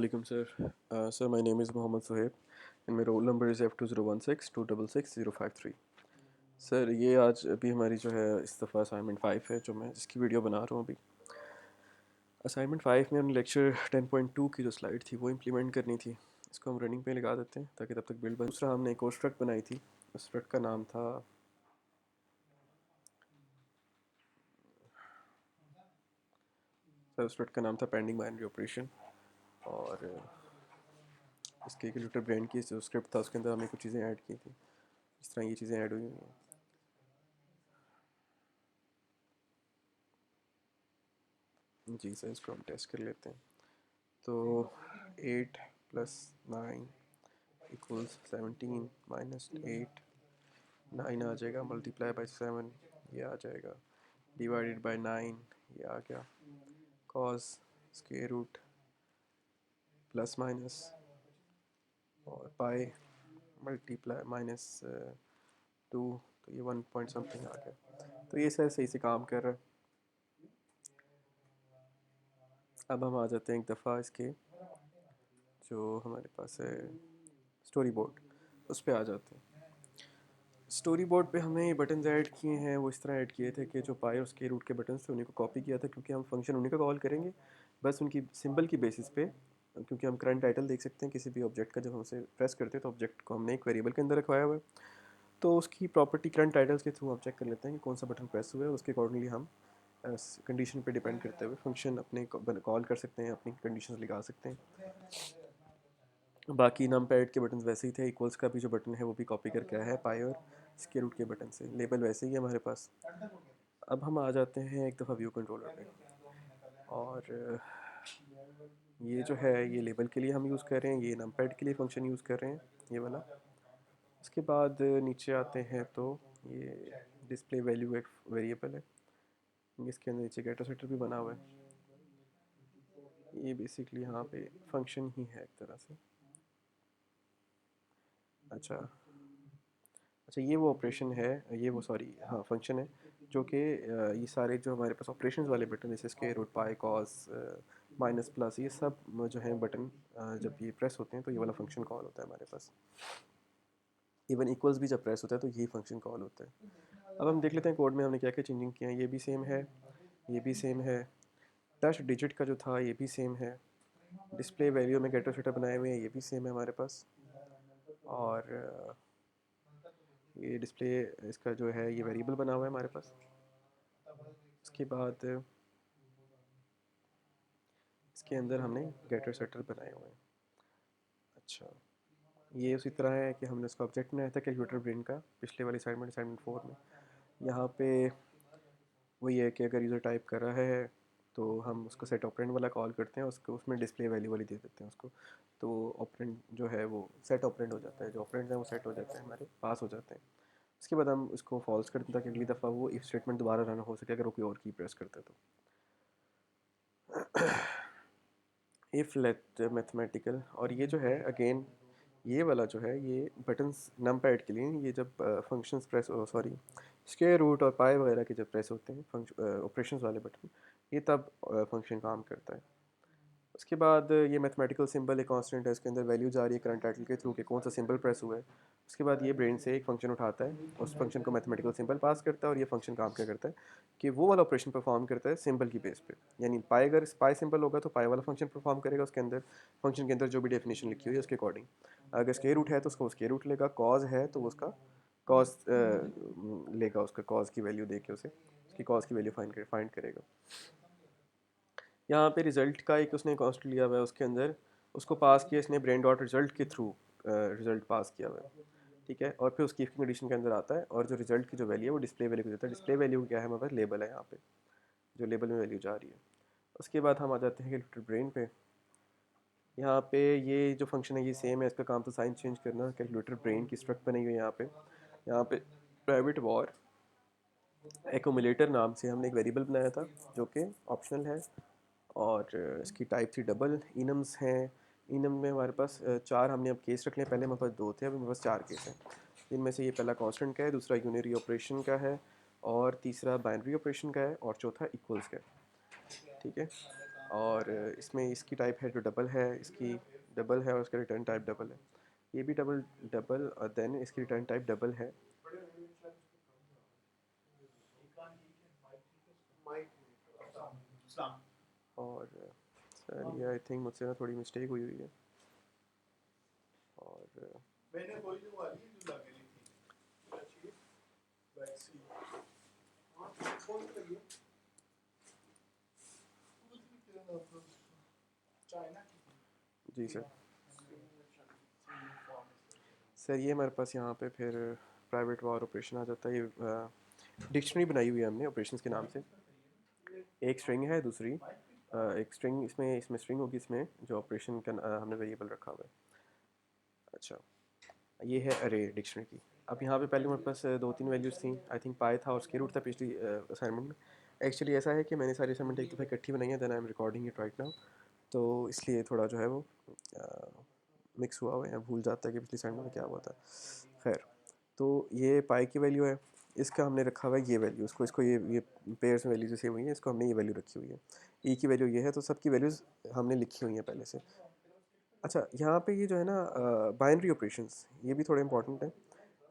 Alaikum sir. Sir, my name is Mohammed Sohaib and my roll number is F201626266053. Sir ये आज अभी हमारी जो है इस दफ़ा असाइनमेंट 5 है जो मैं जिसकी वीडियो बना रहा हूँ अभी। असाइनमेंट 5 में हमने लेक्चर 10.2 की जो स्लाइड थी वो इम्प्लीमेंट करनी थी। इसको हम रनिंग पे लगा देते हैं ताकि तब तक बिल्ड बन। दूसरा हमने एक और स्ट्रक्ट बनाई थी, उस स्ट्रक्ट का नाम था पेंडिंग बाइनरी ऑपरेशन। और इसके कंप्यूटर ब्रेन की जो स्क्रिप्ट था उसके अंदर हमने कुछ चीज़ें ऐड की थी। इस तरह ये चीज़ें ऐड हुई हैं। जी सर, इसको हम टेस्ट कर लेते हैं। तो 8 प्लस 9 इक्वल्स 17 माइनस 8, 9 आ जाएगा, मल्टीप्लाई बाय 7 ये आ जाएगा, डिवाइडेड बाय 9 ये आ गया, cos square root plus minus और पाई मल्टीप्लाई माइनस 2, तो ये 1 पॉइंट समथिंग आ गया। तो ये सर सही से काम कर रहा है। अब हम आ जाते हैं एक दफ़ा इसके जो हमारे पास है स्टोरी बोर्ड, उस पर आ जाते हैं। स्टोरी बोर्ड पे हमने ये बटन्स ऐड किए हैं, वो इस तरह ऐड किए थे कि जो पाई और स्क्वायर रूट के बटन्स थे उन्हीं को कॉपी किया था, क्योंकि हम फंक्शन उन्हीं का कॉल करेंगे बस उनकी सिंबल की बेसिस पे। क्योंकि हम करंट टाइटल देख सकते हैं किसी भी ऑब्जेक्ट का, जब हम उसे प्रेस करते हैं तो ऑब्जेक्ट को हमने एक वेरिएबल के अंदर रखवाया हुआ है, तो उसकी प्रॉपर्टी करंट टाइटल्स के थ्रू हम चेक कर लेते हैं कि कौन सा बटन प्रेस हुआ है। उसके अकॉर्डिंगली हम कंडीशन पे डिपेंड करते हुए फंक्शन अपने कॉल कर सकते हैं, अपनी कंडीशंस लगा सकते हैं। बाकी नम पैड के बटन वैसे ही थे, इक्वल्स का भी जो बटन है वो भी कॉपी करके आया है पाई और स्क्वायर रूट के बटन से, लेबल वैसे ही है हमारे पास। अब हम आ जाते हैं एक दफ़ा व्यू कंट्रोलर पे, और ये जो है ये लेबल के लिए हम यूज़ कर रहे हैं, ये नम पैड के लिए फंक्शन यूज़ कर रहे हैं, ये वाला। उसके बाद नीचे आते हैं तो ये डिस्प्ले वैल्यू एक वेरिएबल है, इसके अंदर नीचे गेटर सेटर भी बना हुआ है। ये बेसिकली यहाँ पे फंक्शन ही है एक तरह से। अच्छा अच्छा, ये वो ऑपरेशन है, ये वो सॉरी हाँ फंक्शन है जो कि ये सारे जो हमारे पास ऑपरेशंस वाले बटन जैसे square root pi cos minus plus ये सब जो है बटन जब ये प्रेस होते हैं तो ये वाला फंक्शन कॉल होता है हमारे पास। इवन इक्वल्स भी जब प्रेस होता है तो यही फंक्शन कॉल होता है। अब हम देख लेते हैं कोड में हमने क्या क्या चेंजिंग किया है। ये भी सेम है, ये भी सेम है, टच डिजिट का जो था ये भी सेम है, डिस्प्ले वैल्यू में गेटर सेटर बनाए हुए हैं ये भी सेम है हमारे पास, और ये डिस्प्ले इसका जो है ये वेरिएबल बना हुआ है हमारे पास। इसके बाद इसके अंदर हमने गेटर सेटर बनाए हुए हैं। अच्छा, ये उसी तरह है कि हमने इसका ऑब्जेक्ट बनाया था कैलकुलेटर ब्रेन का पिछले वाली असाइनमेंट असाइनमेंट 4 में। यहाँ पे वही है कि अगर यूज़र टाइप कर रहा है तो हम उसको सेट ऑपरेंड वाला कॉल करते हैं, उसको उसमें डिस्प्ले वैल्यू वाली दे देते हैं उसको, तो ऑपरेंड जो है वो सेट ऑपरेंड हो जाता है, जो ऑपरेंड है वो सेट हो जाते हैं, हमारे पास हो जाते हैं। उसके बाद हम उसको फॉल्स करते हैं ताकि अगली दफ़ा वो इफ स्टेटमेंट दोबारा रन हो सके अगर वो कोई और की प्रेस करते तो। इफ़ लेट मैथमेटिकल, और ये जो है अगेन ये वाला जो है ये बटन्स नम पैड के लिए, ये जब functions press sorry square root और पाई वगैरह के जब प्रेस होते हैं फंक्शन ऑपरेशंस वाले बटन, ये तब फंक्शन काम करता है। उसके बाद ये मैथमेटिकल सिंबल एक कांस्टेंट है, इसके अंदर वैल्यू जा रही है करंट टाइटल के थ्रू कि कौन सा सिंबल प्रेस हुआ है। उसके बाद ये ब्रेन से एक फंक्शन उठाता है, उस फंक्शन को मैथमेटिकल सिंबल पास करता है, और ये फंक्शन काम क्या करता है कि वो वाला ऑपरेशन परफॉर्म करता है सिंबल की बेस पे। यानी पाई, अगर पाई सिंबल होगा तो पाई वाला फंक्शन परफॉर्म करेगा, उसके अंदर फंक्शन के अंदर जो भी डेफिनेशन लिखी हुई है उसके अकॉर्डिंग। अगर स्क्वायर रूट है तो उसको स्क्वायर रूट लेगा, कॉज है तो उसका कॉज लेगा, उसका कॉज की वैल्यू दे के उसे उसकी कॉज की वैल्यू फाइंड करेगा। यहाँ पे रिज़ल्ट का एक उसने कांस्टेंट लिया हुआ है, उसके अंदर उसको पास किया इसने ब्रेन डॉट रिजल्ट के थ्रू, रिजल्ट पास किया हुआ है, ठीक है। और फिर उसकी इफ कंडीशन के अंदर आता है और जो रिजल्ट की जो वैल्यू है वो डिस्प्ले वैल्यू को देता है। डिस्प्ले वैल्यू क्या है हमारे पास, लेबल है यहाँ पे, जो लेबल में वैल्यू जा रही है। उसके बाद हम आ जाते हैं कैलकुलेटर ब्रेन पे। यहाँ पे ये जो फंक्शन है ये सेम है, इसका काम तो साइन चेंज करना। कैलकुलेटर ब्रेन की स्ट्रक्ट बनी हुई है यहाँ पे प्राइवेट वॉर एकोमुलेटर नाम से हमने एक वेरिएबल बनाया था जो कि ऑप्शनल है, और इसकी टाइप थी डबल। इनम्स हैं, इनम में हमारे पास चार हमने अब केस रख लिया, पहले हमारे पास दो थे, अब हमारे पास चार केस हैं। इनमें से ये पहला कांस्टेंट का है, दूसरा यूनिटरी ऑपरेशन का है, और तीसरा बाइनरी ऑपरेशन का है, और चौथा इक्वल्स का है, ठीक है। और इसमें इसकी टाइप है जो डबल है, इसकी डबल है और उसका रिटर्न टाइप डबल है। ये भी डबल डबल और देन इसकी रिटर्न टाइप डबल है। और सर ये आई थिंक मुझसे ना थोड़ी मिस्टेक हुई हुई है। और जी सर ये हमारे पास यहाँ पे फिर प्राइवेट वार ऑपरेशन आ जाता है। ये डिक्शनरी बनाई हुई है हमने ऑपरेशंस के नाम से। एक स्ट्रिंग है, दूसरी एक स्ट्रिंग, इसमें इसमें स्ट्रिंग होगी, इसमें जो ऑपरेशन का हमने वेरिएबल रखा हुआ है। अच्छा, ये है अरे डिक्शनरी की। अब यहाँ पे पहले मेरे पास दो तीन वैल्यूज़ थी, आई थिंक पाई था और स्क्वायर रूट था पिछली असाइनमेंट में। एक्चुअली ऐसा है कि मैंने सारी असाइनमेंट एक दफ़ा इकट्ठी बनाई है, then I am recording it right now, तो इसलिए थोड़ा जो है वो मिक्स हुआ हुआ है, भूल जाता है कि पिछली असाइनमेंट में क्या हुआ था। खैर, तो ये पाई की वैल्यू है, इसका हमने रखा हुआ है ये वैल्यू, इसको ये पेयर्स में वैल्यूज सेव हुई हैं, इसको हमने ये वैल्यू रखी हुई है। ई की वैल्यू ये है, तो सबकी वैल्यूज़ हमने लिखी हुई हैं पहले से। अच्छा, यहाँ पे ये जो है ना बाइनरी ऑपरेशंस, ये भी थोड़े इंपॉर्टेंट है।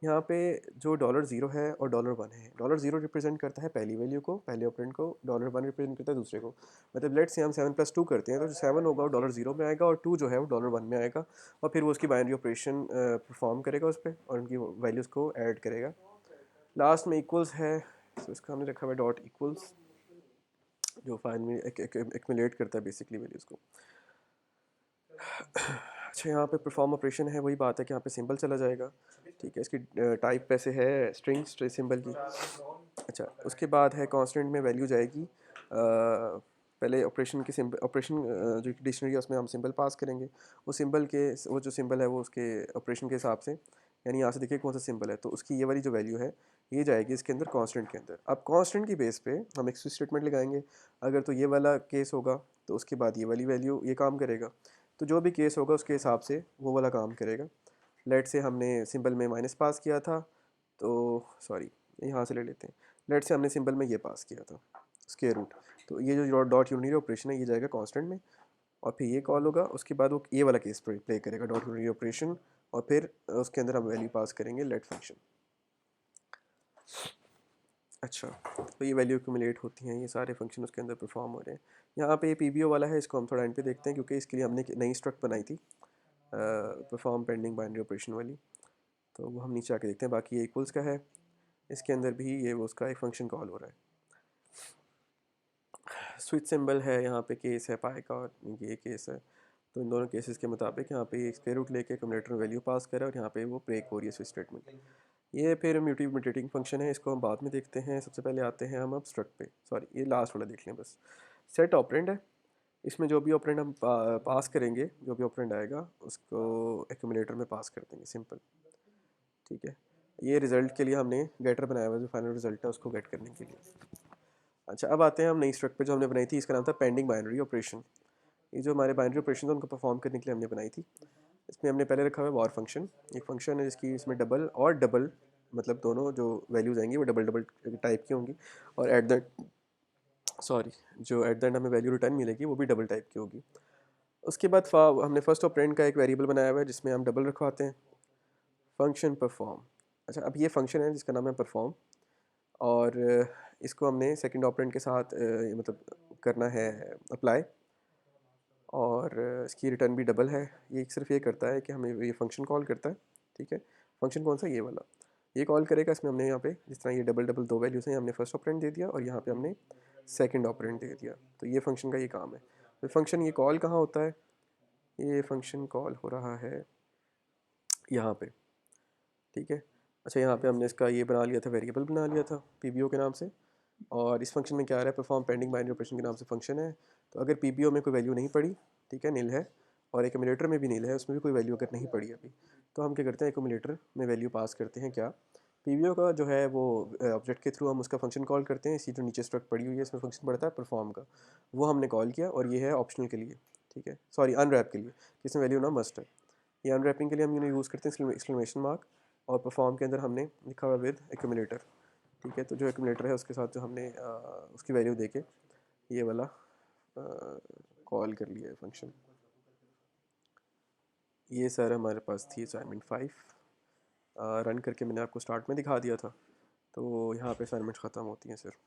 यहाँ पे जो $0 है और $1 है, $0 रिप्रेजेंट करता है पहली वैल्यू को, पहले ऑपरेंड को, $1 रिप्रेजेंट करता है दूसरे को। मतलब लेट्स से हम 7+2 करते हैं, तो जो 7 होगा वो $0 में आएगा और 2 जो है वो $1 में आएगा, और फिर वो उसकी बाइनरी ऑपरेशन परफॉर्म करेगा उस पर और उनकी वैल्यूज़ को ऐड करेगा। लास्ट में इक्वल्स है, तो इसका हमने रखा हुआ है डॉट इक्वल्स, जो फाइल में एक्यूमुलेट करता है बेसिकली वैल्यूज़ को। अच्छा, यहाँ पे परफॉर्म ऑपरेशन है, वही बात है कि यहाँ पे सिंबल चला जाएगा। ठीक है, इसकी टाइप पैसे है स्ट्रिंग सिंबल की। अच्छा, उसके बाद है कांस्टेंट में वैल्यू जाएगी। पहले ऑपरेशन की सिंबल, ऑपरेशन जो डिक्शनरी है उसमें हम सिंबल पास करेंगे, वो सिंबल के, वो जो सिंबल है वो उसके ऑपरेशन के हिसाब से, यानी यहाँ से देखिए कौन सा सिंबल है, तो उसकी ये वाली जो वैल्यू है ये जाएगी इसके अंदर कांस्टेंट के अंदर। अब कांस्टेंट की बेस पे हम एक स्विच स्टेटमेंट लगाएंगे। अगर तो ये वाला केस होगा तो उसके बाद ये वाली वैल्यू ये काम करेगा, तो जो भी केस होगा उसके हिसाब से वो वाला काम करेगा। लेट से हमने सिंबल में माइनस पास किया था, तो सॉरी यहाँ से ले लेते हैं। लेट से हमने सिंबल में ये पास किया था स्क्वायर रूट, तो ये जो डॉट यूनिटी ऑपरेशन है ये जाएगा कांस्टेंट में, और फिर ये कॉल होगा, उसके बाद वो ये वाला केस प्ले करेगा डॉट यूनिटी ऑपरेशन, और फिर उसके अंदर हम वैल्यू पास करेंगे लेट फंक्शन। अच्छा, तो ये वैल्यू एक्यूमुलेट होती हैं, ये सारे फंक्शन उसके अंदर परफॉर्म हो रहे हैं। यहाँ पे ये पीबीओ वाला है, इसको हम थोड़ा एंड पे देखते हैं क्योंकि इसके लिए हमने नई स्ट्रक्ट बनाई थी परफॉर्म पेंडिंग बाइनरी ऑपरेशन वाली, तो वो हम नीचे आके देखते हैं। बाकी ये इक्वल्स का है, इसके अंदर भी ये वो उसका एक फंक्शन कॉल हो रहा है। स्विच सिंबल है, यहाँ पे केस है पाई का और ये केस है, तो इन दोनों केसेस के मुताबिक यहाँ पे स्क्वायर रूट लेके एक्यूमुलेटर में वैल्यू पास करे और यहाँ पे वो ब्रेक हो रही है स्विच स्टेटमेंट। ये फिर म्यूटेटिंग फंक्शन है, इसको हम बाद में देखते हैं। सबसे पहले आते हैं हम अब स्ट्रक्ट पे, सॉरी ये लास्ट वाला देख लें बस। सेट ऑपरेंड है, इसमें जो भी ऑपरेंड हम पास करेंगे, जो भी ऑपरेंड आएगा उसको एक्यूमुलेटर में पास कर देंगे, सिंपल। ठीक है, ये रिज़ल्ट के लिए हमने गेटर बनाया हुआ है, जो फाइनल रिजल्ट है उसको गेट करने के लिए। अच्छा, अब आते हैं हम नई स्ट्रक्ट पे जो हमने बनाई थी, इसका नाम था पेंडिंग बाइनरी ऑपरेशन। ये जो हमारे बाइनरी ऑपरेशन था उनको परफॉर्म करने के लिए हमने बनाई थी। इसमें हमने पहले रखा हुआ है वॉर फंक्शन, एक फंक्शन है जिसकी इसमें डबल और डबल, मतलब दोनों जो वैल्यूज़ आएंगी वो डबल डबल टाइप की होंगी, और एट द सॉरी जो एट द एंड हमें वैल्यू रिटर्न मिलेगी वो भी डबल टाइप की होगी। उसके बाद हमने फर्स्ट ऑपरेंड का एक वेरिएबल बनाया हुआ है जिसमें हम डबल रखवाते हैं, फंक्शन परफॉर्म। अच्छा, अब ये फंक्शन है जिसका नाम है परफॉर्म, और इसको हमने सेकंड ऑपरेंड के साथ मतलब करना है अप्लाई, और इसकी रिटर्न भी डबल है। ये सिर्फ ये करता है कि हमें ये फंक्शन कॉल करता है। ठीक है, फंक्शन कौन सा, ये वाला, ये कॉल करेगा। इसमें हमने यहाँ पे जिस तरह ये डबल डबल दो वैल्यूज़ हैं, हमने फर्स्ट ऑपरेंड दे दिया और यहाँ पे हमने सेकंड ऑपरेंड दे दिया, तो ये फंक्शन का ये काम है। तो फंक्शन ये कॉल कहाँ होता है, ये फंक्शन कॉल हो रहा है यहाँ पे। ठीक है, अच्छा यहाँ पे हमने इसका ये बना लिया था, वेरिएबल बना लिया था पीबीओ के नाम से, और इस फंक्शन में क्या आ रहा है, परफॉर्म पेंडिंग बाइनरी ऑपरेशन के नाम से फंक्शन है। तो अगर पीबीओ में कोई वैल्यू नहीं पड़ी, ठीक है, नील है, और एक्यूमुलेटर में भी नील है, उसमें भी कोई वैल्यू अगर नहीं पड़ी अभी, तो हम क्या करते हैं, एक्यूमुलेटर में वैल्यू पास करते हैं। क्या, पीबीओ का जो है वो ऑब्जेक्ट के थ्रू हम उसका फंक्शन कॉल करते हैं। इसी जो नीचे स्ट्रक्ट पड़ी हुई है इसमें फंक्शन पड़ता है परफॉर्म का, वो हमने कॉल किया, और ये है ऑप्शनल के लिए, ठीक है, सॉरी अनरैप के लिए, इसमें वैल्यू ना मस्ट है। ये अनरैपिंग के लिए हम यूज़ करते हैं एक्सक्लेमेशन मार्क, और परफॉर्म के अंदर हमने लिखा हुआ विद एक्यूमुलेटर। ठीक है, तो जो एक्यूमुलेटर है उसके साथ जो हमने उसकी वैल्यू देके ये वाला कॉल कर लिया है फंक्शन। ये सर हमारे पास थी असाइनमेंट 5, रन करके मैंने आपको स्टार्ट में दिखा दिया था। तो यहाँ पे असाइनमेंट ख़त्म होती हैं सर।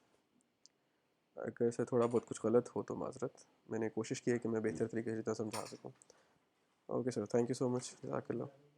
अगर से थोड़ा बहुत कुछ गलत हो तो माजरत, मैंने कोशिश की है कि मैं बेहतर तरीके से जितना समझा सकूँ। Okay sir, thank you so much, जज़ाकल्लाह।